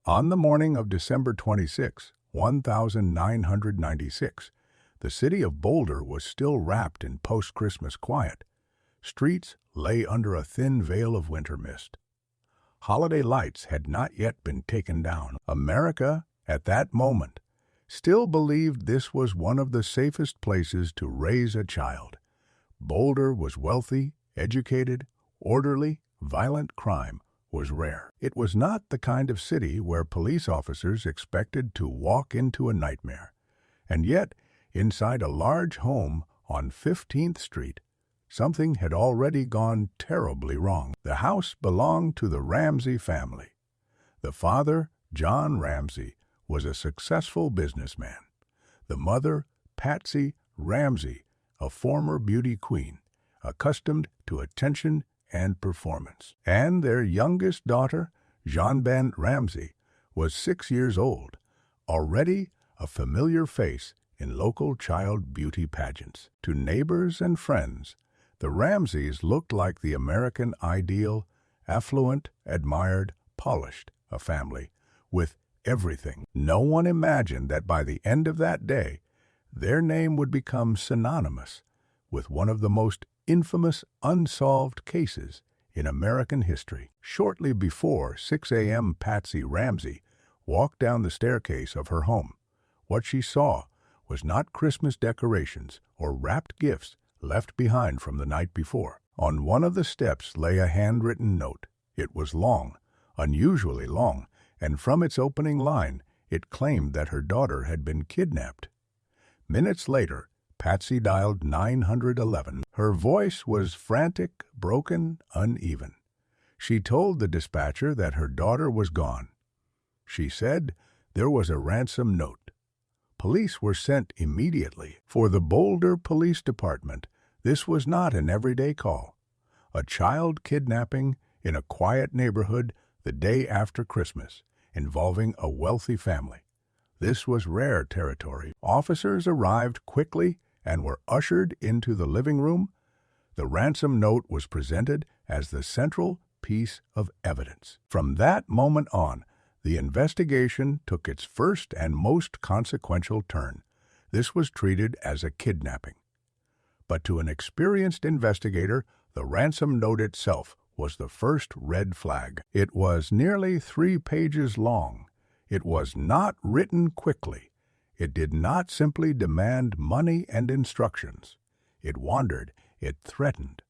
On the morning of December 26, 1996, the city of Boulder was still wrapped in post-Christmas quiet. Streets lay under a thin veil of winter mist. Holiday lights had not yet been taken down. America, at that moment, still believed this was one of the safest places to raise a child. Boulder was wealthy, educated, orderly. Violent crime was rare. It was not the kind of city where police officers expected to walk into a nightmare. And yet, inside a large home on 15th Street, something had already gone terribly wrong. The house belonged to the Ramsey family. The father, John Ramsey, was a successful businessman. The mother, Patsy Ramsey, a former beauty queen, accustomed to attention and performance. And their youngest daughter, JonBenét Ramsey, was 6 years old, already a familiar face in local child beauty pageants. To neighbors and friends, the Ramseys looked like the American ideal, affluent, admired, polished, a family with everything. No one imagined that by the end of that day, their name would become synonymous with one of the most infamous unsolved cases in American history. Shortly before 6 a.m., Patsy Ramsey walked down the staircase of her home. What she saw was not Christmas decorations or wrapped gifts left behind from the night before. On one of the steps lay a handwritten note. It was long, unusually long, and from its opening line, it claimed that her daughter had been kidnapped. Minutes later, Patsy dialed 911. Her voice was frantic, broken, uneven. She told the dispatcher that her daughter was gone. She said there was a ransom note. Police were sent immediately. For the Boulder Police Department, this was not an everyday call. A child kidnapping in a quiet neighborhood the day after Christmas, involving a wealthy family. This was rare territory. Officers arrived quickly and were ushered into the living room. The ransom note was presented as the central piece of evidence. From that moment on, the investigation took its first and most consequential turn. This was treated as a kidnapping. But to an experienced investigator, the ransom note itself was the first red flag. It was nearly 3 pages long. It was not written quickly. It did not simply demand money and instructions. It wandered, it threatened.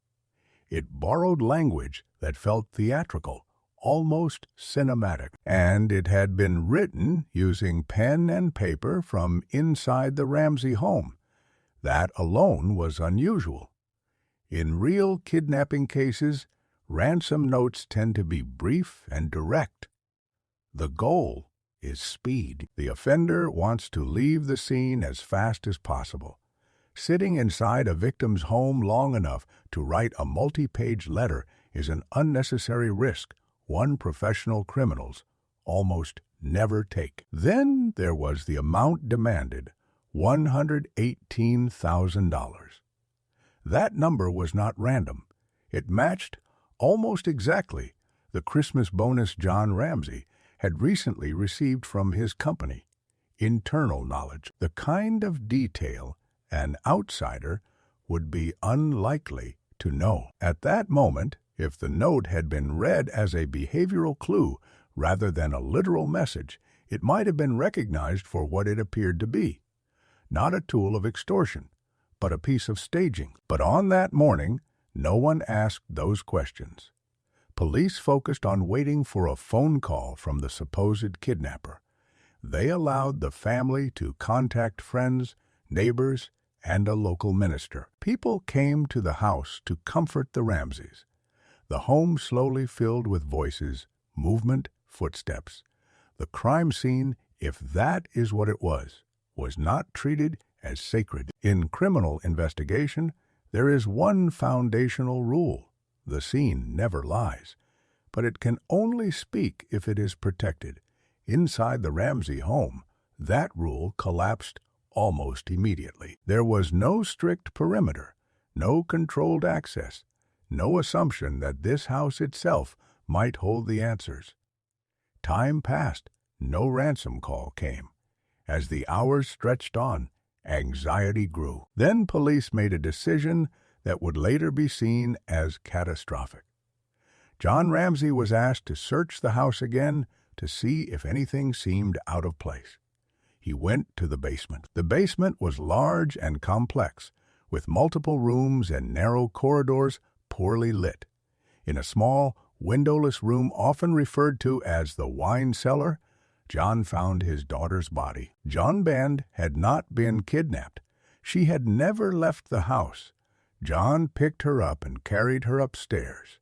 It borrowed language that felt theatrical, almost cinematic. And it had been written using pen and paper from inside the Ramsey home. That alone was unusual. In real kidnapping cases, ransom notes tend to be brief and direct. The goal is speed. The offender wants to leave the scene as fast as possible. Sitting inside a victim's home long enough to write a multi-page letter is an unnecessary risk one professional criminals almost never take. Then there was the amount demanded, $118,000. That number was not random. It matched almost exactly the Christmas bonus John Ramsey had recently received from his company. Internal knowledge, the kind of detail an outsider would be unlikely to know. At that moment, if the note had been read as a behavioral clue rather than a literal message, it might have been recognized for what it appeared to be. Not a tool of extortion, but a piece of staging. But on that morning, no one asked those questions. Police focused on waiting for a phone call from the supposed kidnapper. They allowed the family to contact friends, neighbors, and a local minister. People came to the house to comfort the Ramseys. The home slowly filled with voices, movement, footsteps. The crime scene, if that is what it was not treated as sacred. In criminal investigation, there is one foundational rule. The scene never lies, but it can only speak if it is protected. Inside the Ramsey home, that rule collapsed almost immediately. There was no strict perimeter, no controlled access, no assumption that this house itself might hold the answers. Time passed, no ransom call came. As the hours stretched on, anxiety grew. Then police made a decision that would later be seen as catastrophic. John Ramsey was asked to search the house again to see if anything seemed out of place. He went to the basement. The basement was large and complex, with multiple rooms and narrow corridors poorly lit. In a small, windowless room often referred to as the wine cellar, John found his daughter's body. JonBenét had not been kidnapped. She had never left the house. John picked her up and carried her upstairs.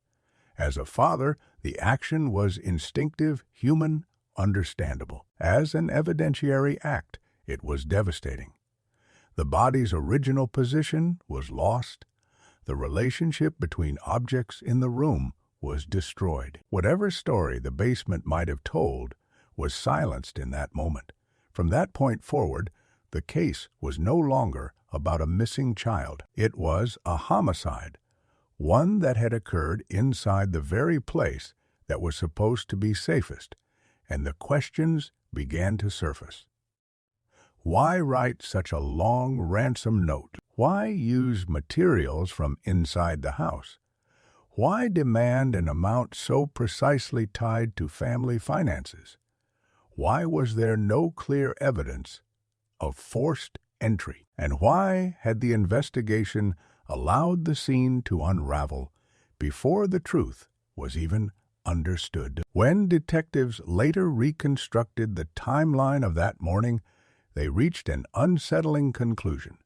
As a father, the action was instinctive, human, understandable. As an evidentiary act, it was devastating. The body's original position was lost. The relationship between objects in the room was destroyed. Whatever story the basement might have told was silenced in that moment. From that point forward, the case was no longer about a missing child. It was a homicide, one that had occurred inside the very place that was supposed to be safest, and the questions began to surface. Why write such a long ransom note? Why use materials from inside the house? Why demand an amount so precisely tied to family finances? Why was there no clear evidence of forced entry? And why had the investigation allowed the scene to unravel before the truth was even understood? When detectives later reconstructed the timeline of that morning, they reached an unsettling conclusion.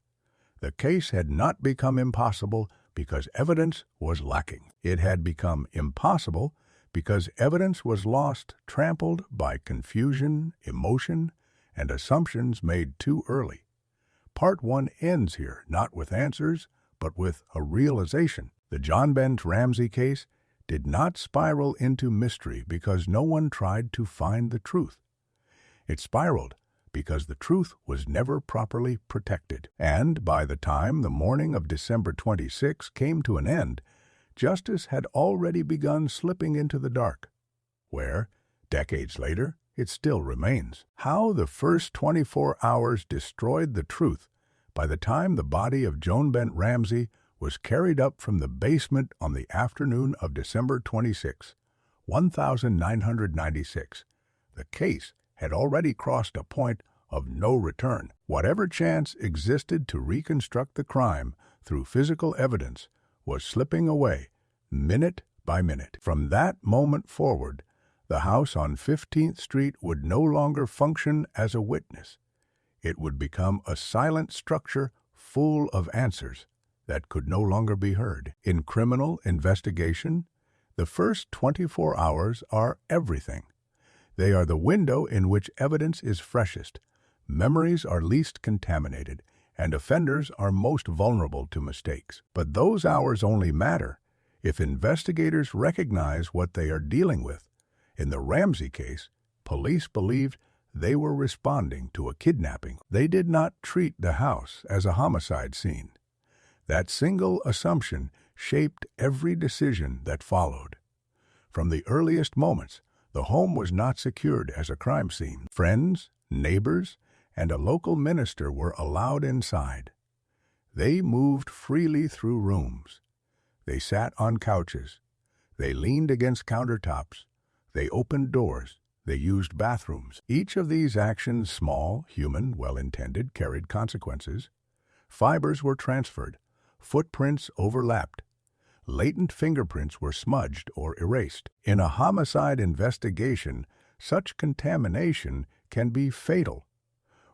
The case had not become impossible because evidence was lacking. It had become impossible because evidence was lost, trampled by confusion, emotion, and assumptions made too early. Part 1 ends here, not with answers, but with a realization. The JonBenét Ramsey case did not spiral into mystery because no one tried to find the truth. It spiraled because the truth was never properly protected. And by the time the morning of December 26 came to an end, justice had already begun slipping into the dark, where, decades later, it still remains. How the first 24 hours destroyed the truth by the time the body of JonBenét Ramsey was carried up from the basement on the afternoon of December 26, 1996. The case had already crossed a point of no return. Whatever chance existed to reconstruct the crime through physical evidence was slipping away minute by minute. From that moment forward, the house on 15th Street would no longer function as a witness. It would become a silent structure full of answers that could no longer be heard. In criminal investigation, the first 24 hours are everything. They are the window in which evidence is freshest, memories are least contaminated, and offenders are most vulnerable to mistakes. But those hours only matter if investigators recognize what they are dealing with. In the Ramsey case, police believed they were responding to a kidnapping. They did not treat the house as a homicide scene. That single assumption shaped every decision that followed. From the earliest moments, the home was not secured as a crime scene. Friends, neighbors, and a local minister were allowed inside. They moved freely through rooms. They sat on couches. They leaned against countertops. They opened doors. They used bathrooms. Each of these actions, small, human, well-intended, carried consequences. Fibers were transferred. Footprints overlapped. Latent fingerprints were smudged or erased. In a homicide investigation, such contamination can be fatal.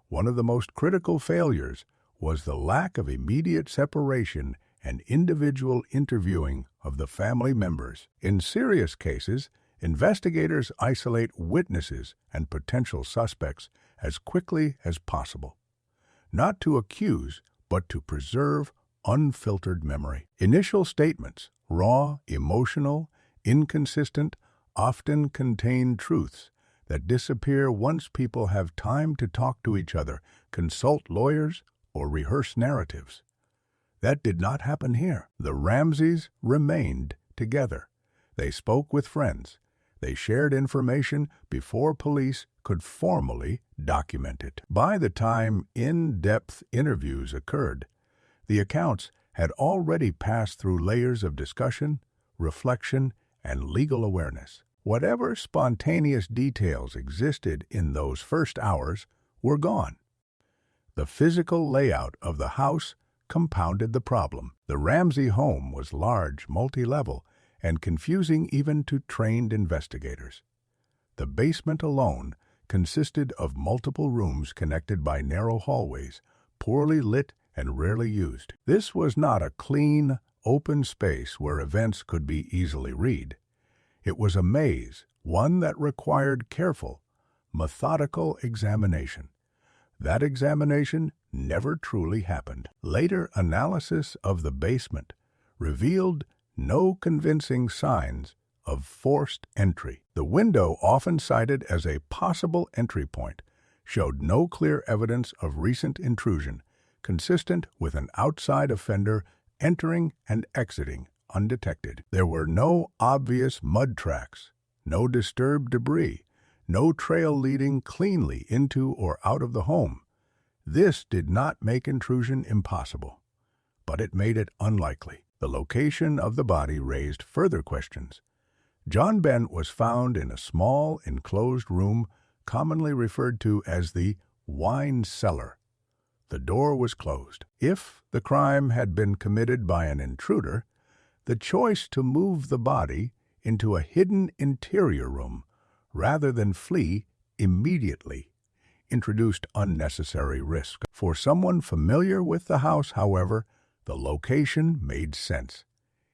One of the most critical failures was the lack of immediate separation and individual interviewing of the family members. In serious cases, investigators isolate witnesses and potential suspects as quickly as possible, not to accuse, but to preserve unfiltered memory. Initial statements, raw, emotional, inconsistent, often contain truths that disappear once people have time to talk to each other, consult lawyers, or rehearse narratives. That did not happen here. The Ramseys remained together. They spoke with friends. They shared information before police could formally document it. By the time in-depth interviews occurred, the accounts had already passed through layers of discussion, reflection, and legal awareness. Whatever spontaneous details existed in those first hours were gone. The physical layout of the house compounded the problem. The Ramsey home was large, multi-level, and confusing even to trained investigators. The basement alone consisted of multiple rooms connected by narrow hallways, poorly lit and rarely used. This was not a clean, open space where events could be easily read. It was a maze, one that required careful, methodical examination. That examination never truly happened. Later analysis of the basement revealed no convincing signs of forced entry. The window, often cited as a possible entry point, showed no clear evidence of recent intrusion, consistent with an outside offender entering and exiting undetected. There were no obvious mud tracks, no disturbed debris, no trail leading cleanly into or out of the home. This did not make intrusion impossible, but it made it unlikely. The location of the body raised further questions. JonBenét was found in a small, enclosed room commonly referred to as the wine cellar. The door was closed. If the crime had been committed by an intruder, the choice to move the body into a hidden interior room rather than flee immediately introduced unnecessary risk. For someone familiar with the house, however, the location made sense.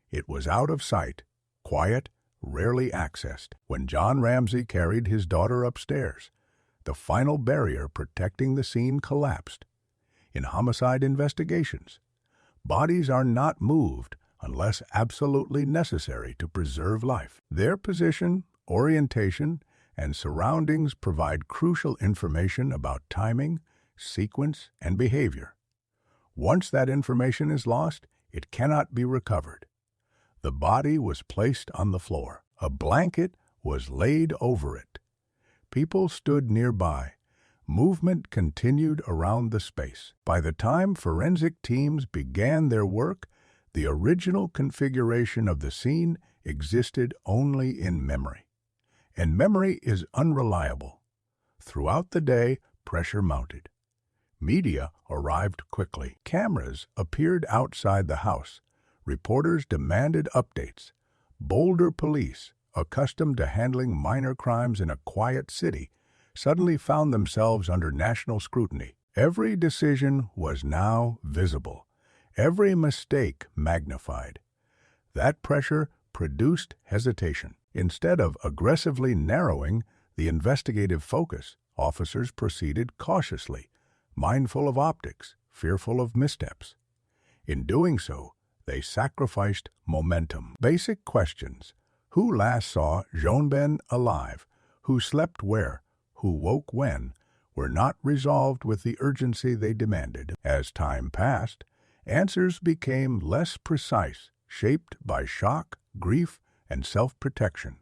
It was out of sight, quiet, rarely accessed. When John Ramsey carried his daughter upstairs, the final barrier protecting the scene collapsed. In homicide investigations, bodies are not moved unless absolutely necessary to preserve life. Their position, orientation, and surroundings provide crucial information about timing, sequence, and behavior. Once that information is lost, it cannot be recovered. The body was placed on the floor. A blanket was laid over it. People stood nearby. Movement continued around the space. By the time forensic teams began their work, the original configuration of the scene existed only in memory. And memory is unreliable. Throughout the day, pressure mounted. Media arrived quickly. Cameras appeared outside the house. Reporters demanded updates. Boulder police, accustomed to handling minor crimes in a quiet city, suddenly found themselves under national scrutiny. Every decision was now visible. Every mistake magnified. That pressure produced hesitation. Instead of aggressively narrowing the investigative focus, officers proceeded cautiously, mindful of optics, fearful of missteps. In doing so, they sacrificed momentum. Basic questions: who last saw JonBenét alive? Who slept where? Who woke when? Were not resolved with the urgency they demanded. As time passed, answers became less precise, shaped by shock, grief, and self-protection.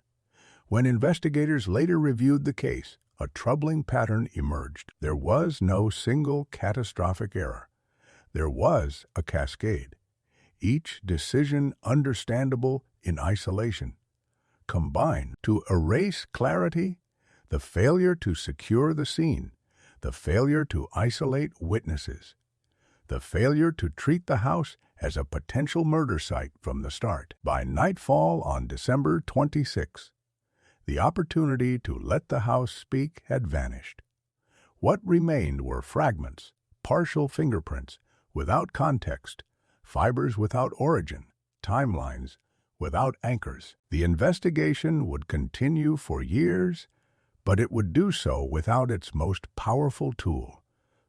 When investigators later reviewed the case, a troubling pattern emerged. There was no single catastrophic error. There was a cascade. Each decision understandable in isolation, combined to erase clarity, the failure to secure the scene, the failure to isolate witnesses, the failure to treat the house as a potential murder site from the start. By nightfall on December 26, the opportunity to let the house speak had vanished. What remained were fragments, partial fingerprints, without context, fibers without origin, timelines without anchors. The investigation would continue for years, but it would do so without its most powerful tool.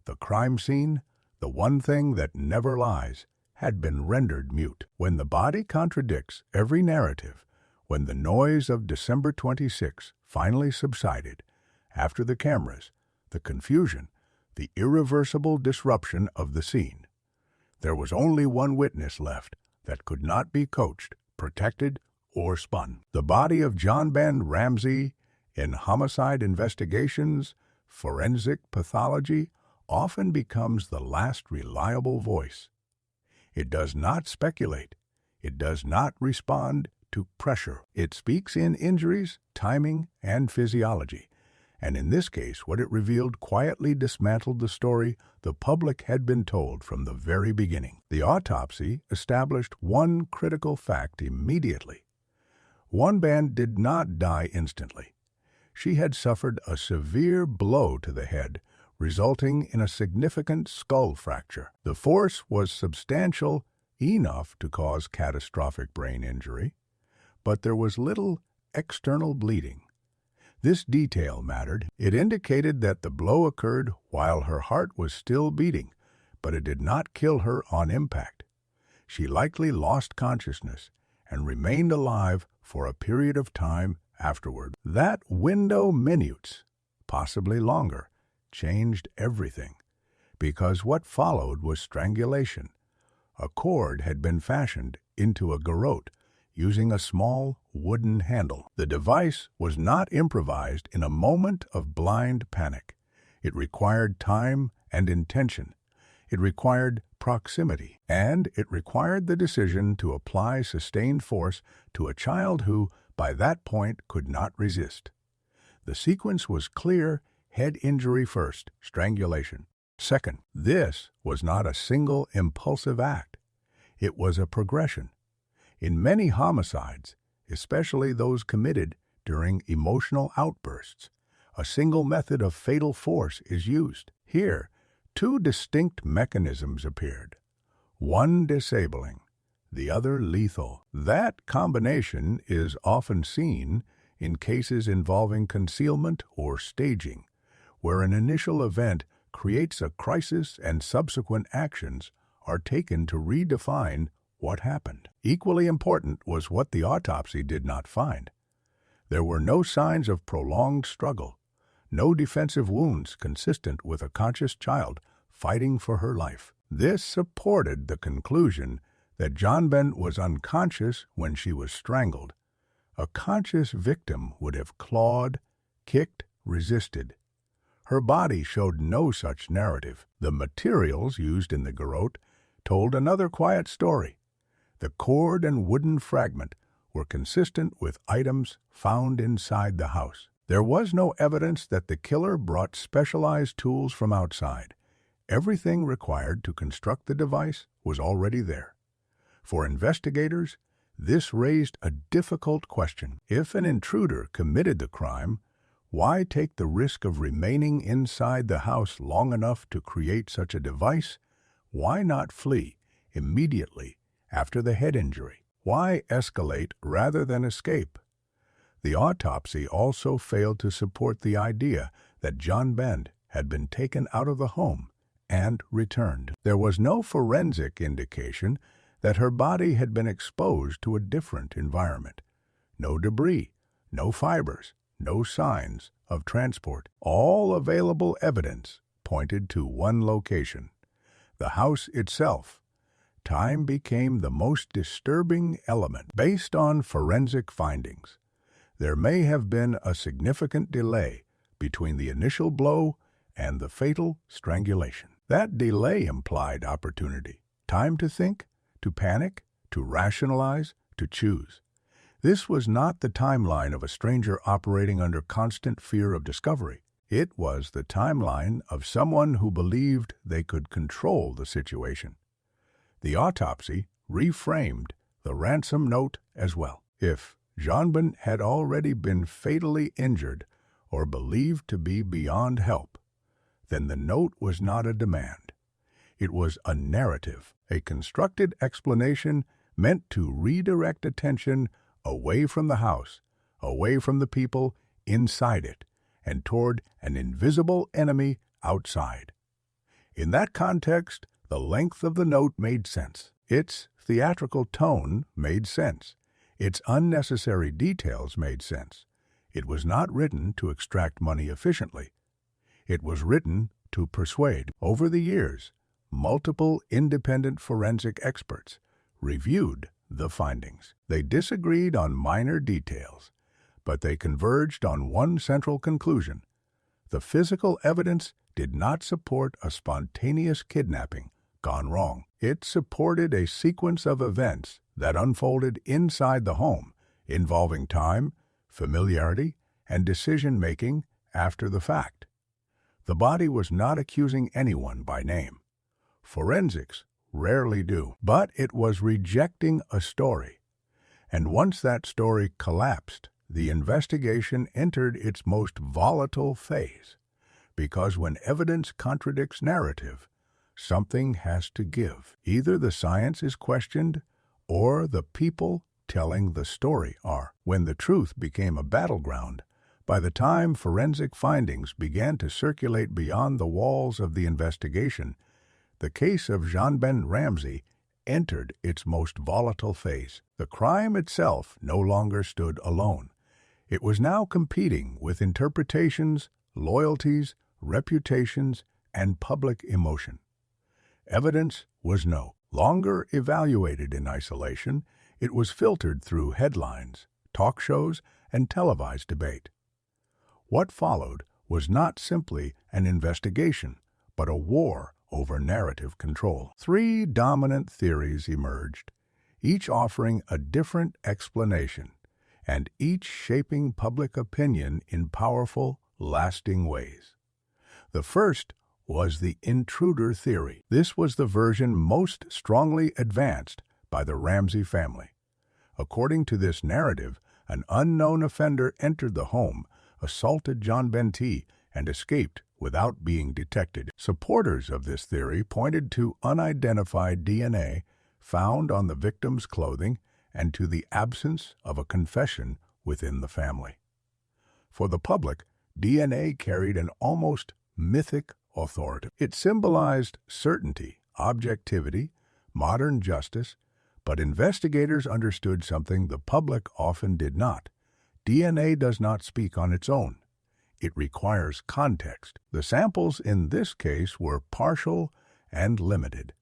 The crime scene, the one thing that never lies, had been rendered mute. When the body contradicts every narrative, when the noise of December 26 finally subsided, after the cameras, the confusion, the irreversible disruption of the scene, there was only one witness left that could not be coached, protected, or spun. The body of JonBenét Ramsey In homicide investigations, forensic pathology often becomes the last reliable voice. It does not speculate. It does not respond to pressure. It speaks in injuries, timing, and physiology. And in this case, what it revealed quietly dismantled the story the public had been told from the very beginning. The autopsy established one critical fact immediately. JonBenét did not die instantly. She had suffered a severe blow to the head, resulting in a significant skull fracture. The force was substantial enough to cause catastrophic brain injury, but there was little external bleeding. This detail mattered. It indicated that the blow occurred while her heart was still beating, but it did not kill her on impact. She likely lost consciousness and remained alive for a period of time afterward. That window minutes, possibly longer, changed everything, because what followed was strangulation. A cord had been fashioned into a garrote using a small wooden handle. The device was not improvised in a moment of blind panic. It required time and intention. It required proximity, and it required the decision to apply sustained force to a child who, by that point, could not resist. The sequence was clear: head injury first, strangulation second. This was not a single impulsive act. It was a progression. In many homicides, especially those committed during emotional outbursts, a single method of fatal force is used. Here, two distinct mechanisms appeared, one disabling, the other lethal. That combination is often seen in cases involving concealment or staging, where an initial event creates a crisis and subsequent actions are taken to redefine what happened. Equally important was what the autopsy did not find. There were no signs of prolonged struggle, no defensive wounds consistent with a conscious child fighting for her life. This supported the conclusion that JonBenét was unconscious when she was strangled. A conscious victim would have clawed, kicked, resisted. Her body showed no such narrative. The materials used in the garrote told another quiet story. The cord and wooden fragment were consistent with items found inside the house. There was no evidence that the killer brought specialized tools from outside. Everything required to construct the device was already there. For investigators, this raised a difficult question. If an intruder committed the crime, why take the risk of remaining inside the house long enough to create such a device? Why not flee immediately after the head injury? Why escalate rather than escape? The autopsy also failed to support the idea that JonBenét had been taken out of the home and returned. There was no forensic indication that her body had been exposed to a different environment. No debris, no fibers, no signs of transport. All available evidence pointed to one location: the house itself. Time became the most disturbing element. Based on forensic findings, there may have been a significant delay between the initial blow and the fatal strangulation. That delay implied opportunity, time to think, to panic, to rationalize, to choose. This was not the timeline of a stranger operating under constant fear of discovery. It was the timeline of someone who believed they could control the situation. The autopsy reframed the ransom note as well. If JonBenét had already been fatally injured or believed to be beyond help, then the note was not a demand. It was a narrative, a constructed explanation meant to redirect attention away from the house, away from the people inside it, and toward an invisible enemy outside. In that context, the length of the note made sense. Its theatrical tone made sense. Its unnecessary details made sense. It was not written to extract money efficiently. It was written to persuade. Over the years, multiple independent forensic experts reviewed the findings. They disagreed on minor details, but they converged on one central conclusion. The physical evidence did not support a spontaneous kidnapping gone wrong. It supported a sequence of events that unfolded inside the home, involving time, familiarity, and decision-making after the fact. The body was not accusing anyone by name. Forensics rarely do, but it was rejecting a story. And once that story collapsed, the investigation entered its most volatile phase. Because when evidence contradicts narrative, something has to give. Either the science is questioned, or the people telling the story are. When the truth became a battleground, by the time forensic findings began to circulate beyond the walls of the investigation, the case of JonBenét Ramsey entered its most volatile phase. The crime itself no longer stood alone. It was now competing with interpretations, loyalties, reputations, and public emotion. Evidence was no longer evaluated in isolation. It was filtered through headlines, talk shows, and televised debate. What followed was not simply an investigation, but a war over narrative control. Three dominant theories emerged, each offering a different explanation, and each shaping public opinion in powerful, lasting ways. The first was the intruder theory. This was the version most strongly advanced by the Ramsey family. According to this narrative, an unknown offender entered the home, assaulted JonBenét, and escaped without being detected. Supporters of this theory pointed to unidentified DNA found on the victim's clothing and to the absence of a confession within the family. For the public, DNA carried an almost mythic authority. It symbolized certainty, objectivity, modern justice, but investigators understood something the public often did not. DNA does not speak on its own. It requires context. The samples in this case were partial and limited.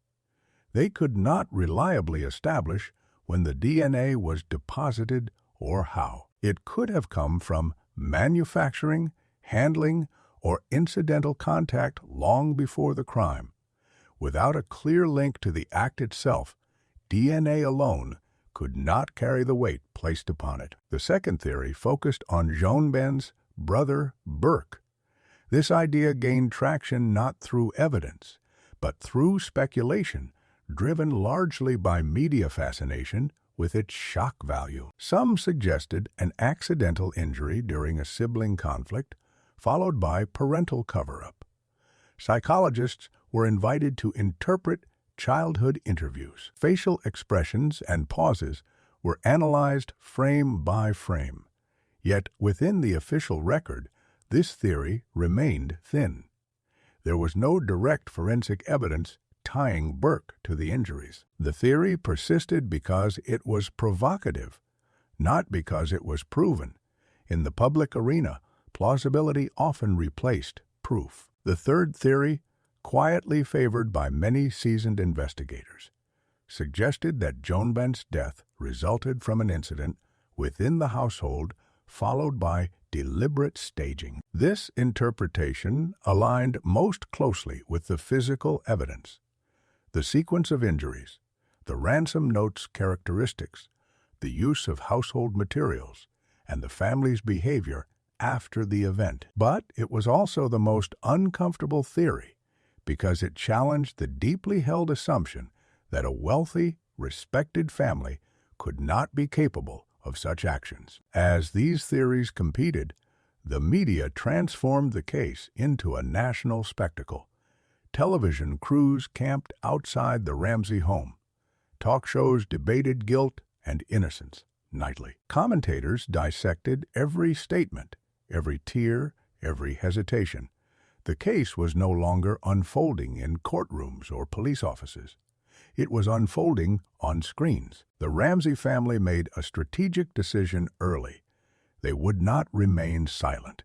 They could not reliably establish when the DNA was deposited or how. It could have come from manufacturing, handling, or incidental contact long before the crime. Without a clear link to the act itself, DNA alone could not carry the weight placed upon it. The second theory focused on JonBenét's brother Burke. This idea gained traction not through evidence, but through speculation, driven largely by media fascination with its shock value. Some suggested an accidental injury during a sibling conflict, followed by parental cover-up. Psychologists were invited to interpret childhood interviews. Facial expressions and pauses were analyzed frame by frame. Yet within the official record, this theory remained thin. There was no direct forensic evidence tying Burke to the injuries. The theory persisted because it was provocative, not because it was proven. In the public arena, plausibility often replaced proof. The third theory, quietly favored by many seasoned investigators, suggested that JonBenét's death resulted from an incident within the household followed by deliberate staging. This interpretation aligned most closely with the physical evidence. The sequence of injuries, the ransom note's characteristics, the use of household materials, and the family's behavior after the event. But it was also the most uncomfortable theory because it challenged the deeply held assumption that a wealthy, respected family could not be capable of such actions. As these theories competed, the media transformed the case into a national spectacle. Television crews camped outside the Ramsey home. Talk shows debated guilt and innocence nightly. Commentators dissected every statement, every tear, every hesitation. The case was no longer unfolding in courtrooms or police offices. It was unfolding on screens. The Ramsey family made a strategic decision early. They would not remain silent.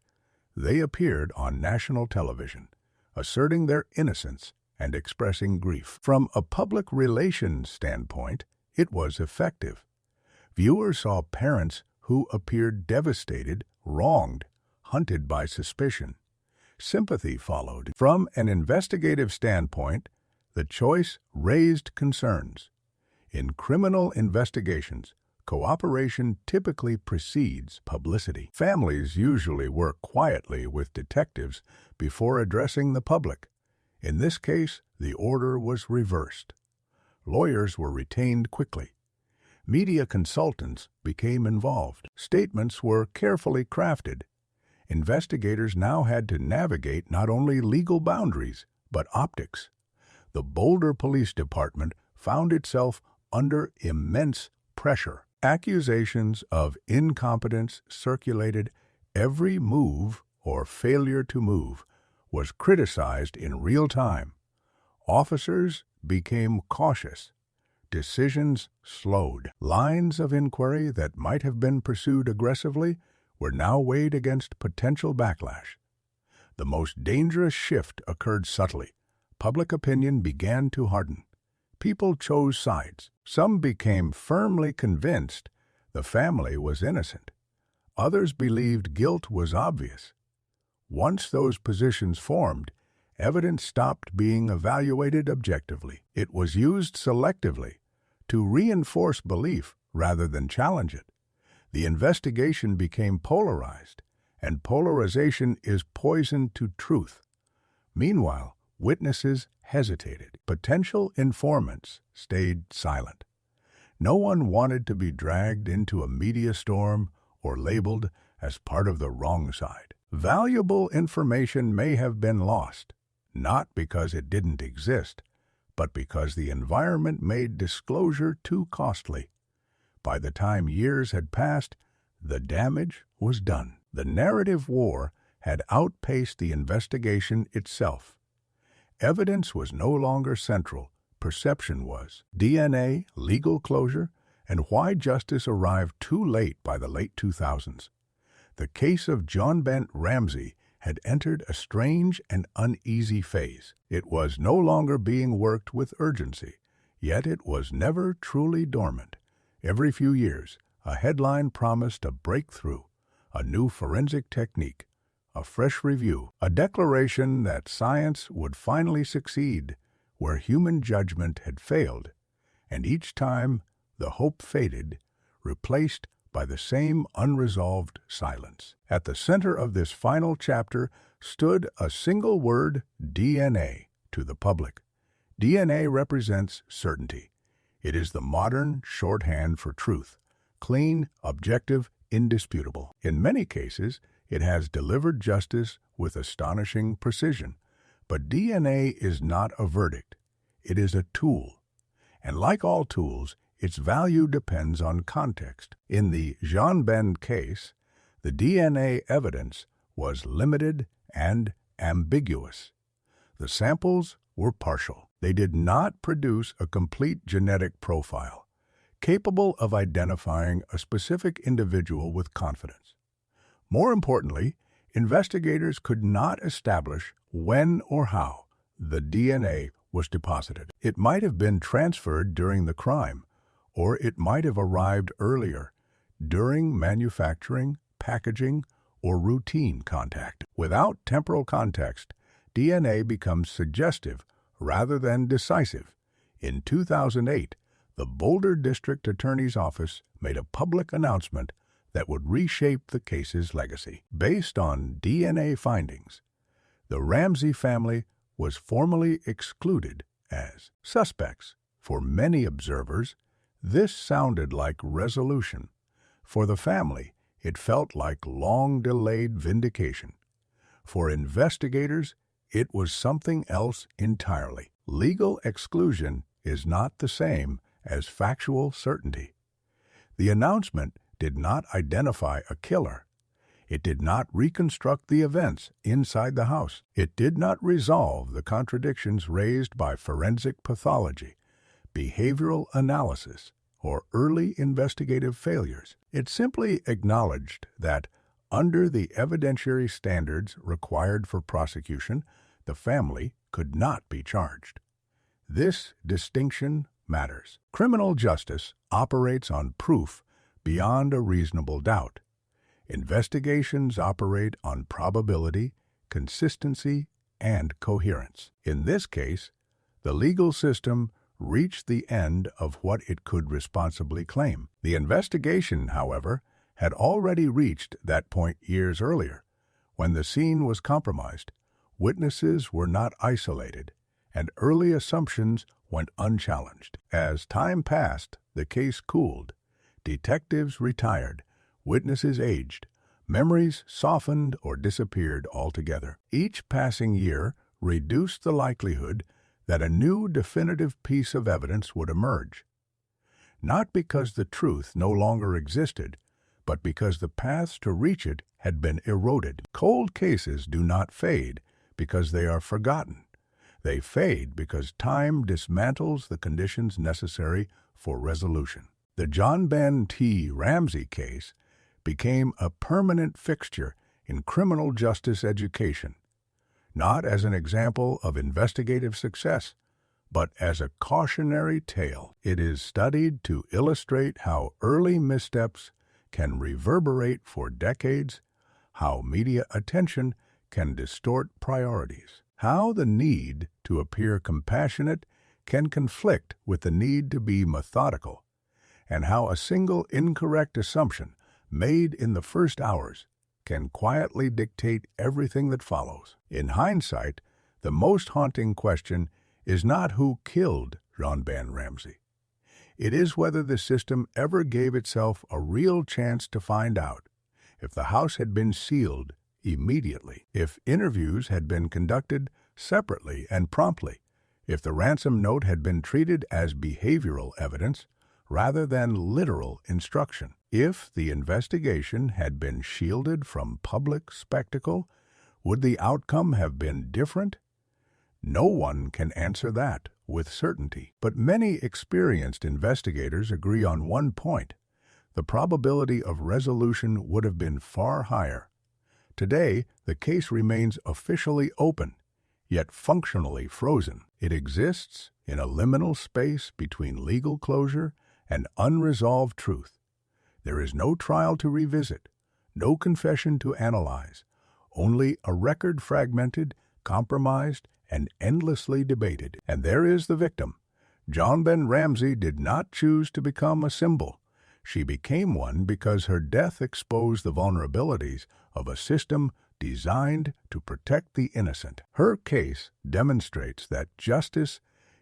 They appeared on national television, asserting their innocence and expressing grief. From a public relations standpoint, it was effective. Viewers saw parents who appeared devastated, wronged, hunted by suspicion. Sympathy followed. From an investigative standpoint, the choice raised concerns. In criminal investigations, cooperation typically precedes publicity. Families usually work quietly with detectives before addressing the public. In this case, the order was reversed. Lawyers were retained quickly. Media consultants became involved. Statements were carefully crafted. Investigators now had to navigate not only legal boundaries, but optics. The Boulder Police Department found itself under immense pressure. Accusations of incompetence circulated. Every move or failure to move was criticized in real time. Officers became cautious. Decisions slowed. Lines of inquiry that might have been pursued aggressively were now weighed against potential backlash. The most dangerous shift occurred subtly. Public opinion began to harden. People chose sides. Some became firmly convinced the family was innocent. Others believed guilt was obvious. Once those positions formed, evidence stopped being evaluated objectively. It was used selectively to reinforce belief rather than challenge it. The investigation became polarized, and polarization is poison to truth. Meanwhile, witnesses hesitated. Potential informants stayed silent. No one wanted to be dragged into a media storm or labeled as part of the wrong side. Valuable information may have been lost, not because it didn't exist, but because the environment made disclosure too costly. By the time years had passed, the damage was done. The narrative war had outpaced the investigation itself. Evidence was no longer central, perception was. DNA, legal closure, and why justice arrived too late by the late 2000s. The case of JonBenét Ramsey had entered a strange and uneasy phase. It was no longer being worked with urgency, yet it was never truly dormant. Every few years, a headline promised a breakthrough, a new forensic technique, a fresh review, a declaration that science would finally succeed where human judgment had failed. And each time, the hope faded, replaced by the same unresolved silence. At the center of this final chapter stood a single word: DNA, to the public. DNA represents certainty. It is the modern shorthand for truth, clean, objective, indisputable. In many cases, it has delivered justice with astonishing precision. But DNA is not a verdict. It is a tool. And like all tools, its value depends on context. In the JonBenét case, the DNA evidence was limited and ambiguous. The samples were partial. They did not produce a complete genetic profile, capable of identifying a specific individual with confidence. More importantly, investigators could not establish when or how the DNA was deposited. It might have been transferred during the crime, or it might have arrived earlier, during manufacturing, packaging, or routine contact. Without temporal context, DNA becomes suggestive rather than decisive. In 2008, the Boulder District Attorney's Office made a public announcement that would reshape the case's legacy. Based on DNA findings, the Ramsey family was formally excluded as suspects. For many observers, this sounded like resolution. For the family, it felt like long-delayed vindication. For investigators, it was something else entirely. Legal exclusion is not the same as factual certainty. The announcement did not identify a killer. It did not reconstruct the events inside the house. It did not resolve the contradictions raised by forensic pathology, behavioral analysis, or early investigative failures. It simply acknowledged that, under the evidentiary standards required for prosecution, the family could not be charged. This distinction matters. Criminal justice operates on proof beyond a reasonable doubt. Investigations operate on probability, consistency, and coherence. In this case, the legal system reached the end of what it could responsibly claim. The investigation, however, had already reached that point years earlier. When the scene was compromised, witnesses were not isolated, and early assumptions went unchallenged. As time passed, the case cooled. Detectives retired, witnesses aged, memories softened or disappeared altogether. Each passing year reduced the likelihood that a new definitive piece of evidence would emerge. Not because the truth no longer existed, but because the paths to reach it had been eroded. Cold cases do not fade because they are forgotten. They fade because time dismantles the conditions necessary for resolution. The JonBenét Ramsey case became a permanent fixture in criminal justice education, not as an example of investigative success, but as a cautionary tale. It is studied to illustrate how early missteps can reverberate for decades, how media attention can distort priorities, how the need to appear compassionate can conflict with the need to be methodical, and how a single incorrect assumption made in the first hours can quietly dictate everything that follows. In hindsight, the most haunting question is not who killed JonBenét Ramsey. It is whether the system ever gave itself a real chance to find out. If the house had been sealed immediately, if interviews had been conducted separately and promptly, if the ransom note had been treated as behavioral evidence rather than literal instruction, if the investigation had been shielded from public spectacle, would the outcome have been different? No one can answer that with certainty, but many experienced investigators agree on one point: the probability of resolution would have been far higher. Today, the case remains officially open, yet functionally frozen. It exists in a liminal space between legal closure and unresolved truth. There is no trial to revisit, no confession to analyze, only a record fragmented, compromised, and endlessly debated. And there is the victim. JonBenét Ramsey did not choose to become a symbol. She became one because her death exposed the vulnerabilities of a system designed to protect the innocent. Her case demonstrates that justice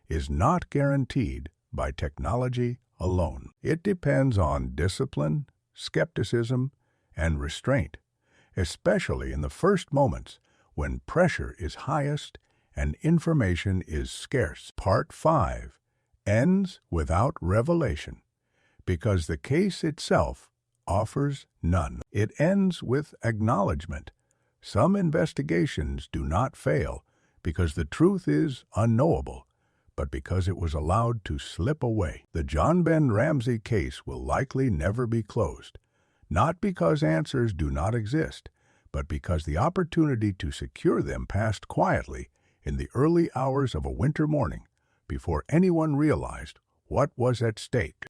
is not guaranteed by technology alone. It depends on discipline, skepticism, and restraint, especially in the first moments when pressure is highest and information is scarce. Part 5 ends without revelation because the case itself offers none. It ends with acknowledgement. Some investigations do not fail because the truth is unknowable, but because it was allowed to slip away. The JonBenét Ramsey case will likely never be closed, not because answers do not exist, but because the opportunity to secure them passed quietly in the early hours of a winter morning before anyone realized what was at stake.